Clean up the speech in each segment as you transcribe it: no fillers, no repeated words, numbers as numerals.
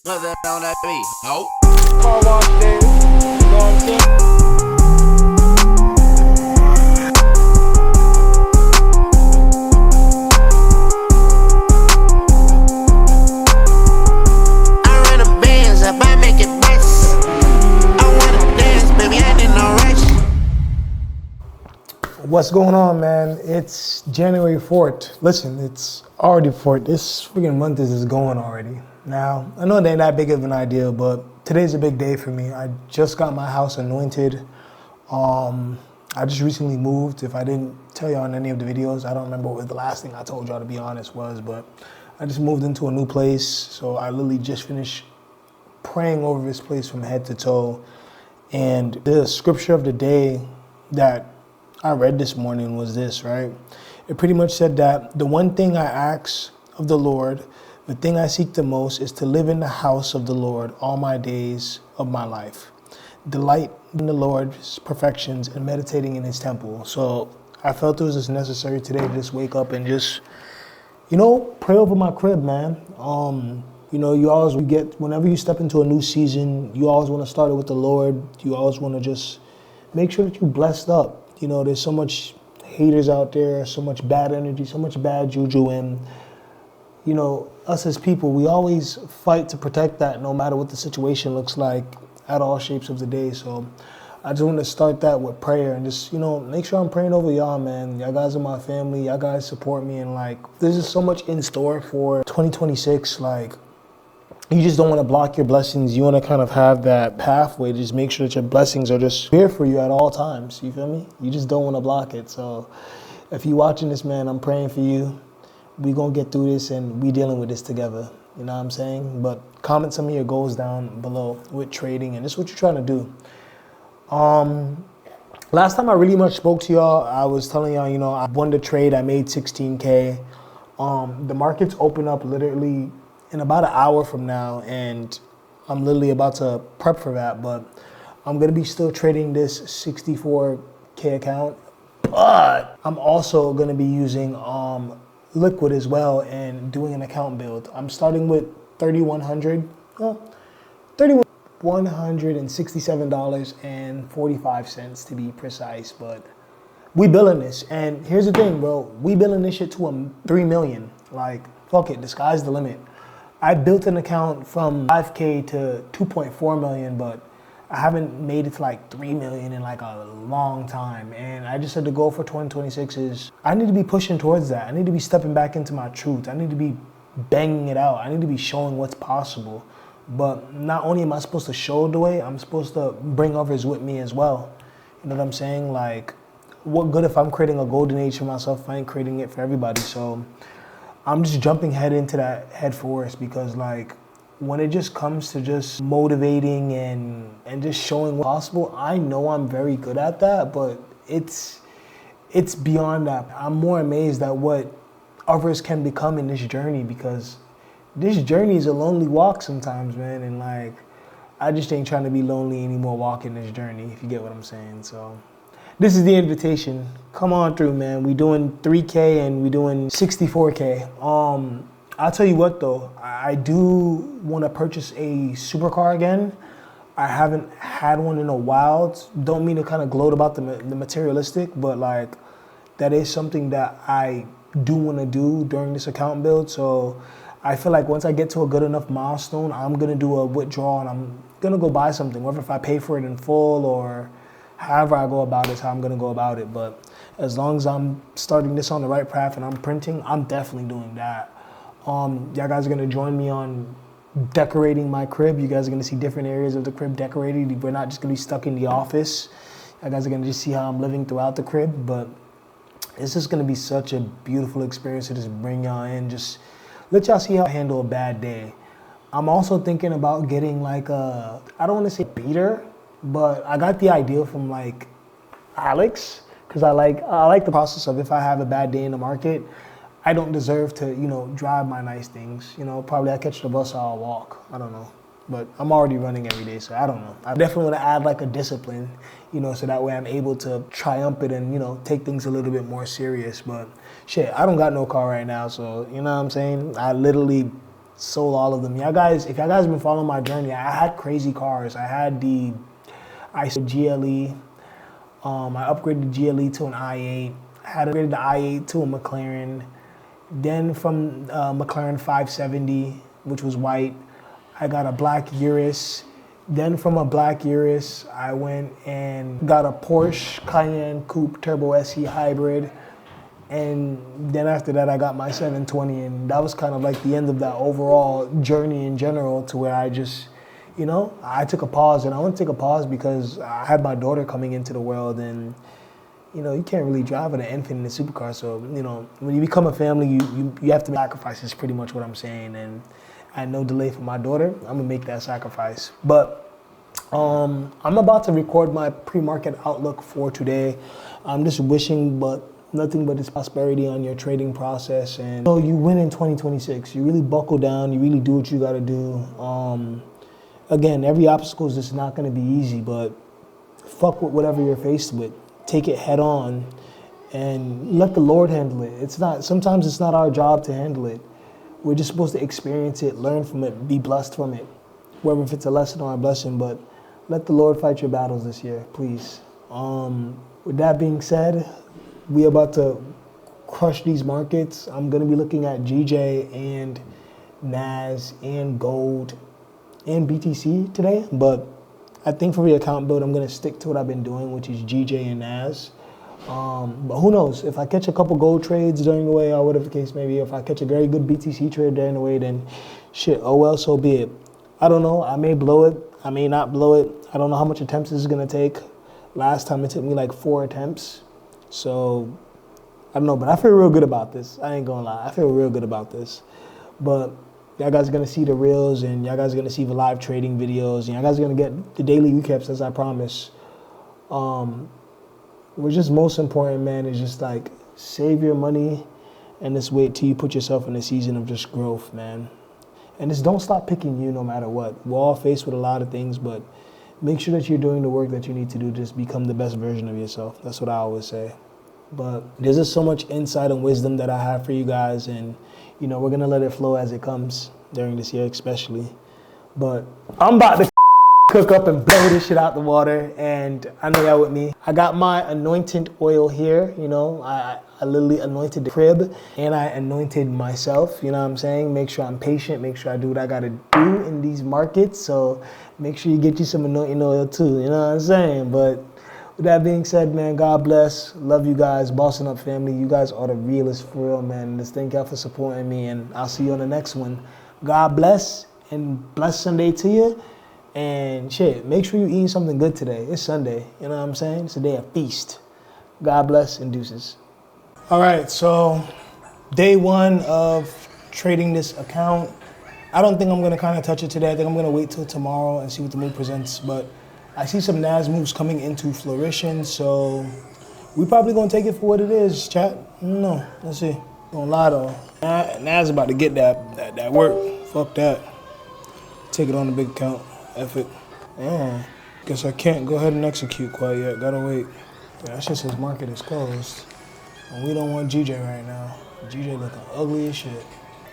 Nothing on that beat. Oh. Car wash days, you know what I'm saying? I run a Benz up, I make it bust. I wanna dance, baby, I need no rush. What's going on, man? It's January 4th. Listen, it's already 4th. This freaking month is going already. Now, I know it ain't that big of an idea, but today's a big day for me. I just got my house anointed. I just recently moved. If I didn't tell y'all in any of the videos, I don't remember what the last thing I told y'all, to be honest, was, but I just moved into a new place. So I literally just finished praying over this place from head to toe. And the scripture of the day that I read this morning was this, right? It pretty much said that the one thing I ask of the Lord, the thing I seek the most, is to live in the house of the Lord all my days of my life. Delight in the Lord's perfections and meditating in his temple. So I felt it was just necessary today to just wake up and just, pray over my crib, man. You always whenever you step into a new season, you always want to start it with the Lord. You always want to just make sure that you're blessed up. There's so much haters out there, so much bad energy, so much bad juju, and us as people, we always fight to protect that no matter what the situation looks like at all shapes of the day. So I just want to start that with prayer and just, make sure I'm praying over y'all, man. Y'all guys are my family. Y'all guys support me, and there's just so much in store for 2026. You just don't want to block your blessings. You want to kind of have that pathway to just make sure that your blessings are just here for you at all times. You feel me? You just don't want to block it. So if you're watching this, man, I'm praying for you. We going to get through this, and we dealing with this together. You know what I'm saying? But comment some of your goals down below with trading, and this is what you're trying to do. Last time I really much spoke to y'all, I was telling y'all, I won the trade. I made 16K. The markets open up literally in about an hour from now, and I'm literally about to prep for that, but I'm going to be still trading this 64K account, but I'm also going to be using Liquid as well and doing an account build. I'm starting with $3,167.45 to be precise, but we billing this. And here's the thing, bro, we billing this shit to 3 million. Fuck it, the sky's the limit. I built an account from 5K to 2.4 million, but I haven't made it to 3 million in a long time. And I just said the goal for 2026 is I need to be pushing towards that. I need to be stepping back into my truth. I need to be banging it out. I need to be showing what's possible. But not only am I supposed to show the way, I'm supposed to bring others with me as well. You know what I'm saying? What good if I'm creating a golden age for myself if I ain't creating it for everybody? So I'm just jumping head into that head first, because when it just comes to just motivating and just showing what's possible, I know I'm very good at that, but it's beyond that. I'm more amazed at what others can become in this journey, because this journey is a lonely walk sometimes, man, and I just ain't trying to be lonely anymore walking this journey, if you get what I'm saying. So this is the invitation. Come on through, man. We doing 3K and we doing 64K. I'll tell you what though, I do want to purchase a supercar again. I haven't had one in a while. Don't mean to kind of gloat about the materialistic, but that is something that I do want to do during this account build. So I feel like once I get to a good enough milestone, I'm going to do a withdrawal and I'm going to go buy something, whether if I pay for it in full or however I go about it is how I'm going to go about it. But as long as I'm starting this on the right path and I'm printing, I'm definitely doing that. Y'all guys are going to join me on decorating my crib. You guys are going to see different areas of the crib decorated. We're not just going to be stuck in the office. You guys are going to just see how I'm living throughout the crib. But it's just going to be such a beautiful experience to just bring y'all in. Just let y'all see how I handle a bad day. I'm also thinking about getting I don't want to say beater, but I got the idea from Alex, because I like the process of if I have a bad day in the market, I don't deserve to, drive my nice things. Probably I catch the bus or I'll walk. I don't know. But I'm already running every day, so I don't know. I definitely want to add a discipline, so that way I'm able to triumph it and, take things a little bit more serious. But shit, I don't got no car right now, so you know what I'm saying? I literally sold all of them. Y'all guys, if y'all guys been following my journey, I had crazy cars. I had the GLE. I upgraded the GLE to an i8. I had upgraded the i8 to a McLaren. Then from McLaren 570, which was white, I got a black Urus. Then from a black Urus, I went and got a Porsche Cayenne Coupe Turbo SE Hybrid. And then after that, I got my 720, and that was kind of like the end of that overall journey in general, to where I just, you know, I took a pause. And I want to take a pause because I had my daughter coming into the world, and, you know, you can't really drive an infant in a supercar. So, you know, when you become a family, you have to make sacrifices, pretty much what I'm saying. And I had no delay for my daughter. I'm going to make that sacrifice. But I'm about to record my pre-market outlook for today. I'm just wishing nothing but this prosperity on your trading process, and so you win in 2026. You really buckle down, you really do what you got to do. Again, every obstacle is just not going to be easy, but fuck with whatever you're faced with. Take it head on and let the Lord handle it. Sometimes it's not our job to handle it. We're just supposed to experience it, learn from it, be blessed from it, whether if it's a lesson or a blessing. But let the Lord fight your battles this year, please. With that being said, we about to crush these markets. I'm gonna be looking at GJ and NAS and gold and BTC today, but I think for the account build, I'm gonna stick to what I've been doing, which is GJ and NAS. But who knows? If I catch a couple gold trades during the way, or whatever the case may be, if I catch a very good BTC trade during the way, then shit, oh well, so be it. I don't know. I may blow it. I may not blow it. I don't know how much attempts this is gonna take. Last time it took me like 4 attempts. So, I don't know, but I feel real good about this. I ain't gonna lie. I feel real good about this. But y'all guys are gonna see the reels, and y'all guys are gonna see the live trading videos, and y'all guys are gonna get the daily recaps, as I promise. What's just most important, man, is just like save your money and just wait till you put yourself in a season of just growth, man. And just don't stop picking you no matter what. We're all faced with a lot of things, but make sure that you're doing the work that you need to do to just become the best version of yourself. That's what I always say. But there's just so much insight and wisdom that I have for you guys, and, you know, we're going to let it flow as it comes during this year especially. But I'm about to cook up and blow this shit out the water, and I know y'all with me. I got my anointing oil here, you know. I literally anointed the crib, and I anointed myself, you know what I'm saying? Make sure I'm patient, make sure I do what I gotta do in these markets, so make sure you get you some anointing oil too, you know what I'm saying? But with that being said, man, God bless, love you guys, Bossing Up family. You guys are the realest for real, man. Just thank y'all for supporting me, and I'll see you on the next one. God bless, and blessed Sunday to you. And shit, make sure you're eating something good today. It's Sunday, you know what I'm saying? It's a day of feast. God bless and deuces. All right, so day one of trading this account. I don't think I'm gonna kind of touch it today. I think I'm gonna wait till tomorrow and see what the move presents. But I see some NAS moves coming into fruition, so we probably gonna take it for what it is, chat. No, let's see. Don't lie though. NAS about to get that work. Fuck that. Take it on the big account. F it. Guess I can't go ahead and execute quite yet. Gotta wait. Yeah, that shit says market is closed. And we don't want GJ right now. GJ looking ugly as shit.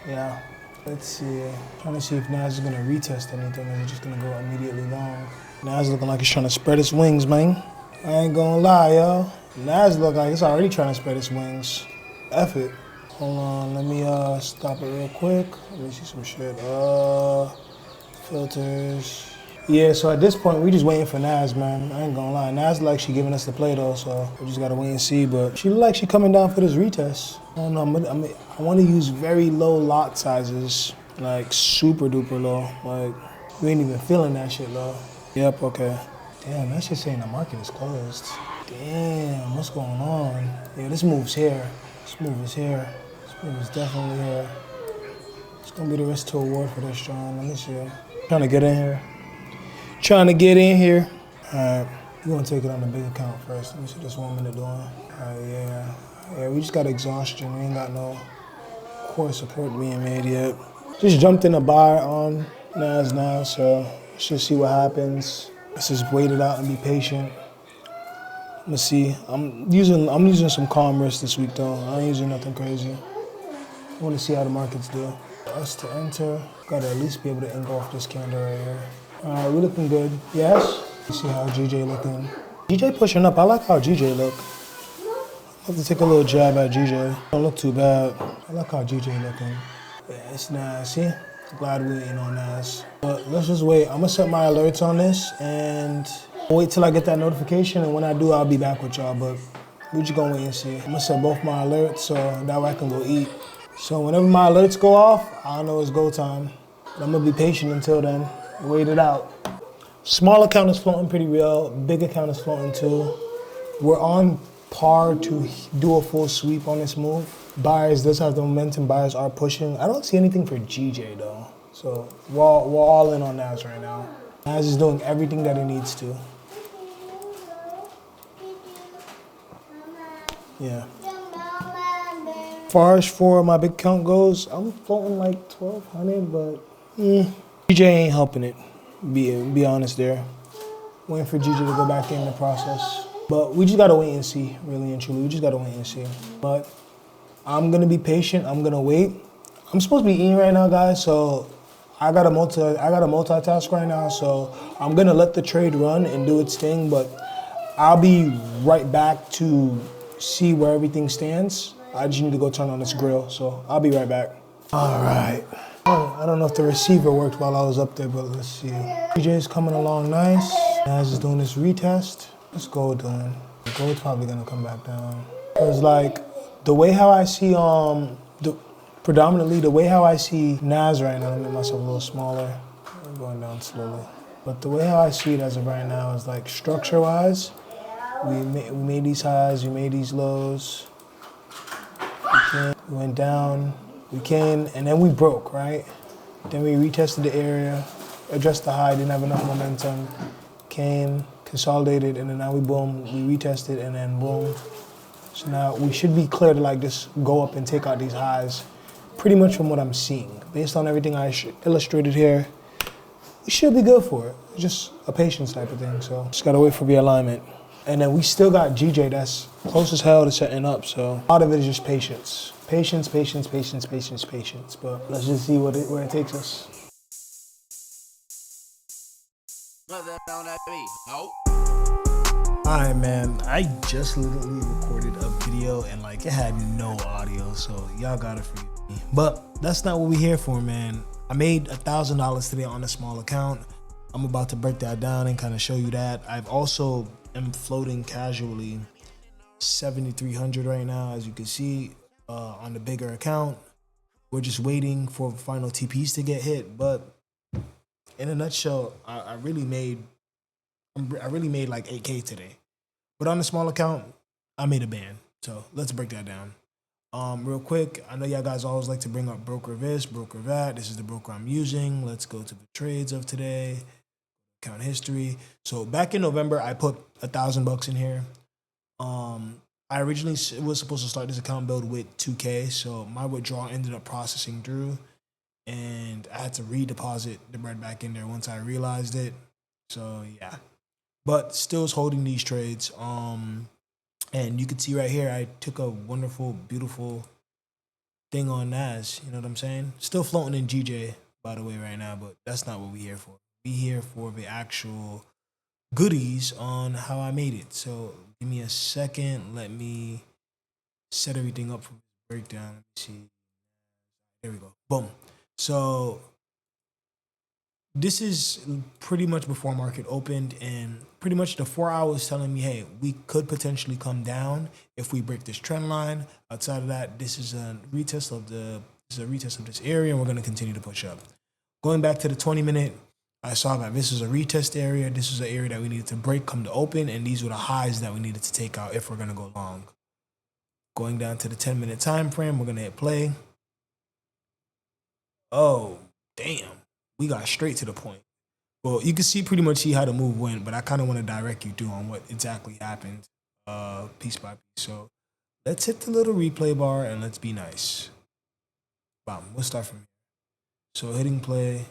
Yeah. Let's see. Trying to see if NAS is gonna retest anything, or it's just gonna go immediately long. NAS looking like it's trying to spread its wings, man. I ain't gonna lie, yo. NAS look like it's already trying to spread its wings. F it. Hold on, let me stop it real quick. Let me see some shit. Filters. Yeah, so at this point, we just waiting for NAS, man. I ain't gonna lie. NAS like she giving us the play, though, so we just gotta wait and see. But she look like she coming down for this retest. I don't know. I want to use very low lot sizes, like super duper low. Like, we ain't even feeling that shit low. Yep, okay. Damn, that shit saying the market is closed. Damn, what's going on? Yeah, this move's here. This move is here. This move is definitely here. It's gonna be the risk to reward for this, John. Let me see. Trying to get in here. Alright, we're gonna take it on the big account first. Let me see this 1 minute doing. Alright, yeah, we just got exhaustion. We ain't got no core support being made yet. Just jumped in a buy on NAS now, so let's just see what happens. Let's just wait it out and be patient. Let's see. I'm using some calm risk this week though. I ain't using nothing crazy. I want to see how the markets do. Us to enter. Gotta at least be able to engulf this candle right here. Alright, we looking good. Yes. You see how GJ looking. GJ pushing up. I like how GJ look. I have to take a little jab at GJ. Don't look too bad. I like how GJ looking. Yeah, it's nice. See? Glad we ain't on Nas. But let's just wait. I'm gonna set my alerts on this and wait till I get that notification. And when I do, I'll be back with y'all. But we just gonna wait and see. I'm gonna set both my alerts so that way I can go eat. So whenever my alerts go off, I know it's go time. But I'm gonna be patient until then. Wait it out. Small account is floating pretty real. Big account is floating too. We're on par to do a full sweep on this move. Buyers does have the momentum. Buyers are pushing. I don't see anything for GJ though. So we're all in on Nas right now. Nas is doing everything that he needs to. Yeah. As far as for my big count goes, I'm floating like 1,200, but GJ ain't helping it. Be honest there. Waiting for GJ to go back in the process. But we just gotta wait and see, really and truly. We just gotta wait and see. But I'm gonna be patient. I'm gonna wait. I'm supposed to be eating right now, guys. So I got a multitask right now. So I'm gonna let the trade run and do its thing. But I'll be right back to see where everything stands. I just need to go turn on this grill. So I'll be right back. All right. I don't know if the receiver worked while I was up there, but let's see. DJ's coming along nice. Naz is doing this retest. What's gold doing? Gold's probably gonna come back down. Cause like the way how I see predominantly the way how I see Naz right now, I'm making myself a little smaller. I'm going down slowly. But the way how I see it as of right now is like structure wise, we made these highs, we made these lows. We went down. We came and then we broke, right? Then we retested the area, addressed the high, didn't have enough momentum, came, consolidated, and then now we boom, we retested and then boom. So now we should be clear to like just go up and take out these highs, pretty much from what I'm seeing. Based on everything I illustrated here, we should be good for it. It's just a patience type of thing, so just gotta wait for realignment. And then we still got GJ that's close as hell to setting up, so a lot of it is just patience. Patience, patience, patience, patience, patience. But let's just see where it takes us. Alright, man. I just literally recorded a video and like it had no audio, so y'all gotta forgive me. But that's not what we're here for, man. I made $1,000 today on a small account. I'm about to break that down and kind of show you that. I've also am floating casually 7,300 right now, as you can see. On the bigger account, we're just waiting for final TPs to get hit. But in a nutshell, I really made like 8K today. But on the small account, I made a band. So let's break that down. Real quick, I know y'all guys always like to bring up broker this, broker that. This is the broker I'm using. Let's go to the trades of today. Account history. So back in November, I put $1,000 in here. I originally was supposed to start this account build with 2K, so my withdrawal ended up processing through, and I had to redeposit the bread back in there once I realized it. So yeah, but still is holding these trades. And you can see right here, I took a wonderful, beautiful thing on Nas. You know what I'm saying? Still floating in GJ, by the way, right now, but that's not what we're here for. We're here for the actual goodies on how I made it. So give me a second. Let me set everything up for breakdown. Let me see. There we go. Boom. So this is pretty much before market opened, and pretty much the 4 hours telling me, hey, we could potentially come down if we break this trend line. Outside of that, this is a retest of this area, and we're going to continue to push up. Going back to the 20-minute, I saw that this is a retest area. This is an area that we needed to break, come to open, and these were the highs that we needed to take out if we're going to go long. Going down to the 10-minute time frame, we're going to hit play. Oh, damn. We got straight to the point. Well, you can pretty much see how the move went, but I kind of want to direct you through on what exactly happened piece by piece. So let's hit the little replay bar and let's be nice. Bam, we'll start from here. So hitting play.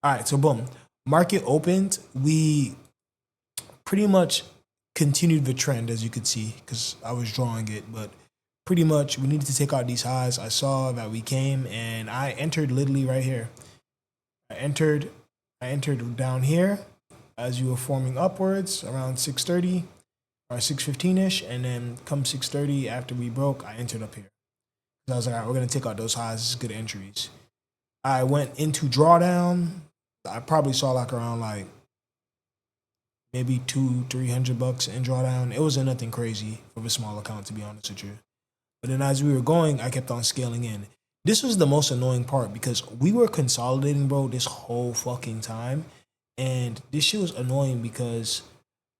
All right, so boom. Market opened. We pretty much continued the trend, as you could see, because I was drawing it, but pretty much we needed to take out these highs. I saw that we came and I entered literally right here. I entered down here as you were forming upwards around 6:30 or 6:15ish, and then come 6:30 after we broke, I entered up here. I was like, all right, we're gonna take out those highs. This is good entries. I went into drawdown. I probably saw like around like maybe $200-300 in drawdown. It wasn't nothing crazy for a small account, to be honest with you. But then as we were going, I kept on scaling in. This was the most annoying part because we were consolidating, bro, this whole fucking time. And this shit was annoying because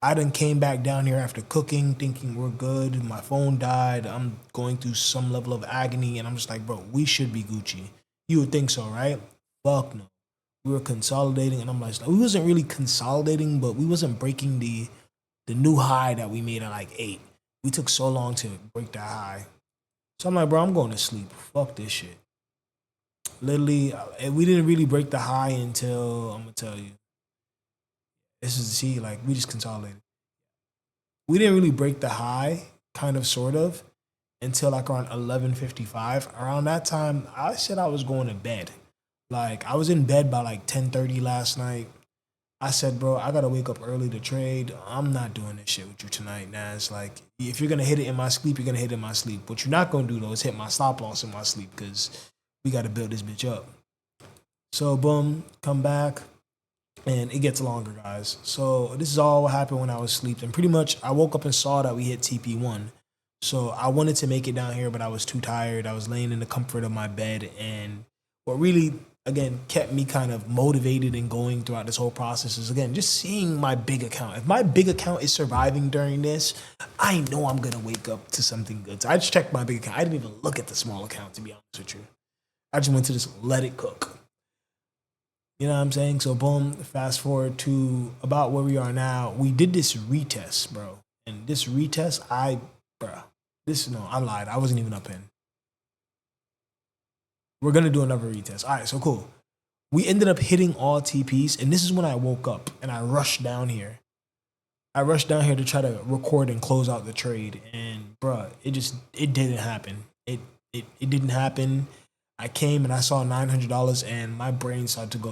I done came back down here after cooking, thinking we're good. My phone died. I'm going through some level of agony. And I'm just like, bro, we should be Gucci. You would think so, right? Fuck no. We were consolidating. And I'm like, we wasn't really consolidating, but we wasn't breaking the new high that we made at like 8. We took so long to break that high. So I'm like, bro, I'm going to sleep. Fuck this shit. Literally, we didn't really break the high until, I'm going to tell you. This is, see, like, we just consolidated. We didn't really break the high, kind of, sort of, until like around 11:55. Around that time, I said I was going to bed. Like, I was in bed by like 10:30 last night. I said, bro, I gotta wake up early to trade. I'm not doing this shit with you tonight, Naz. Like, if you're gonna hit it in my sleep, you're gonna hit it in my sleep. What you're not gonna do though is hit my stop loss in my sleep because we gotta build this bitch up. So boom, come back, and it gets longer, guys. So this is all what happened when I was asleep. And pretty much I woke up and saw that we hit TP1. So I wanted to make it down here, but I was too tired. I was laying in the comfort of my bed, and what really again kept me kind of motivated and going throughout this whole process is again just seeing my big account. If my big account is surviving during this, I know I'm gonna wake up to something good. So I just checked my big account. I didn't even look at the small account, to be honest with you. I just went to just let it cook. You know what I'm saying? So boom, fast forward to about where we are now. We did this retest, bro. And this retest, I lied. I wasn't even up in. We're gonna do another retest. All right, so cool. We ended up hitting all TPs, and this is when I woke up and I rushed down here. I rushed down here to try to record and close out the trade, and bruh, it didn't happen. It didn't happen. I came and I saw $900, and my brain started to go.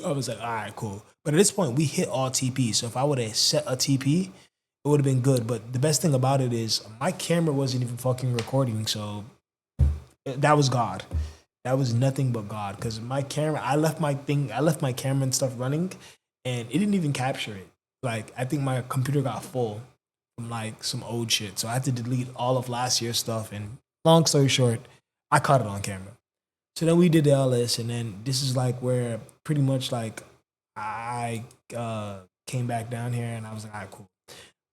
I was like, all right, cool. But at this point, we hit all TPs. So if I would have set a TP, it would have been good. But the best thing about it is my camera wasn't even fucking recording, so that was God. That was nothing but God. Because my camera, I left my camera and stuff running, and it didn't even capture it. Like, I think my computer got full from like some old shit. So I had to delete all of last year's stuff. And long story short, I caught it on camera. So then we did all this, and then this is like where pretty much like I came back down here, and I was like, all right, cool.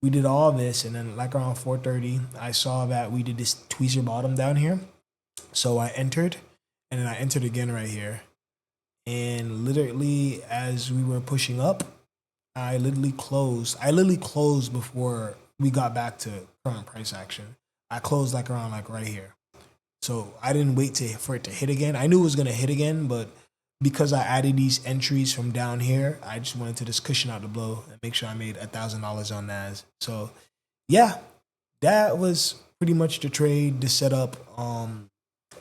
We did all this, and then like around 4:30, I saw that we did this tweezer bottom down here. So I entered, and then I entered again right here. And literally, as we were pushing up, I literally closed before we got back to current price action. I closed like around like right here. So I didn't wait for it to hit again. I knew it was gonna hit again, but because I added these entries from down here, I just wanted to just cushion out the blow and make sure I made $1,000 on Nas. So yeah, that was pretty much the trade, the setup.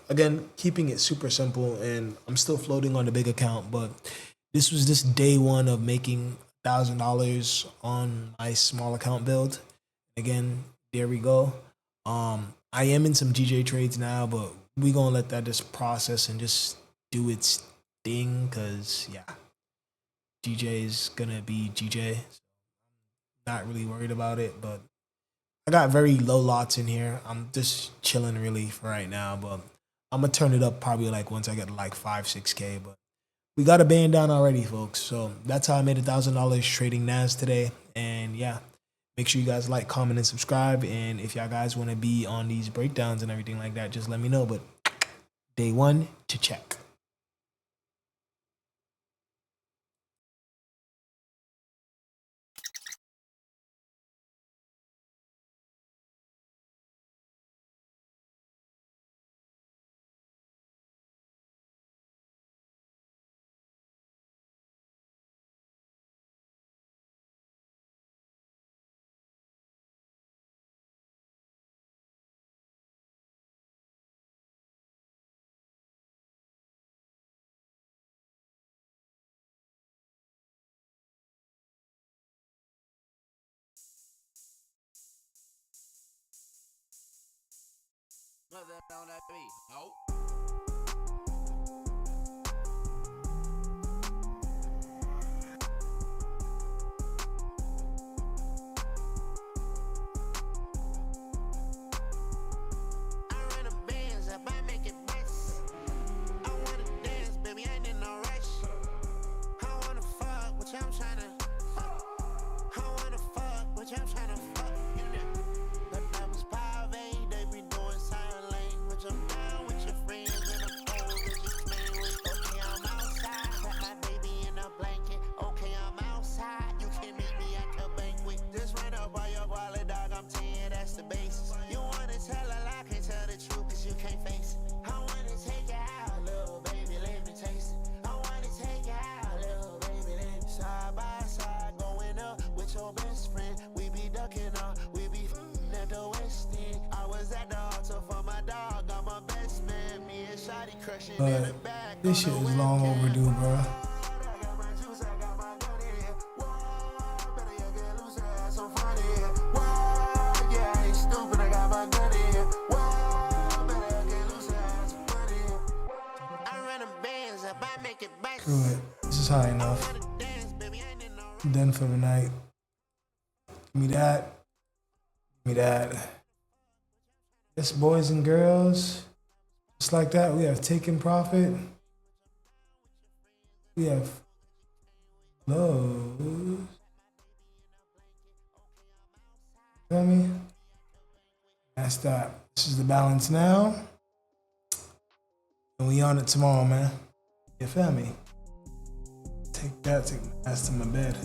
Again, keeping it super simple, and I'm still floating on the big account, but this was just day one of making $1,000 on my small account build. Again, there we go. I am in some GJ trades now, but we gonna let that just process and just do its thing, cause yeah, GJ is gonna be GJ. Not really worried about it, but I got very low lots in here. I'm just chilling really for right now, but I'm gonna turn it up probably like once I get to like 5-6K. But we got a band down already, folks. So that's how I made $1,000 trading Nas today. And yeah, make sure you guys like, comment, and subscribe. And if y'all guys want to be on these breakdowns and everything like that, just let me know. But day one to check. Nothing on that beat. Oh. I run a Benz, I buy make it best. I wanna dance, baby, I ain't in no rush. I wanna fuck, which I'm tryna fuck. I wanna fuck, which I'm tryna fuck. The numbers private, they be doing sign language. I'm down with your friends and I'm old with your man with. Okay, I'm outside, got my baby in a blanket. Okay, I'm outside, you can meet me at the banquet. Just run up on your wallet, dog, I'm 10, that's the basis. You wanna tell a lie, can't tell the truth, cause you can't face it. I wanna take it out, little baby, let me taste it. I wanna take it out, little baby, let me side by side, going up with your best friend. We be ducking up, we be at the West End. I was at the altar for my dog, I'm my best man. Me and Shotty crushing in the But back. this shit is long overdue, bro. Screw it. This is high enough. I'm done for the night. Give me that. Give me that. Yes, boys and girls. Just like that, we have Taken Profit. We have Lowe's. Feel me? That's that. This is the balance now. And we on it tomorrow, man. You feel me? Take that, take my ass to my bed.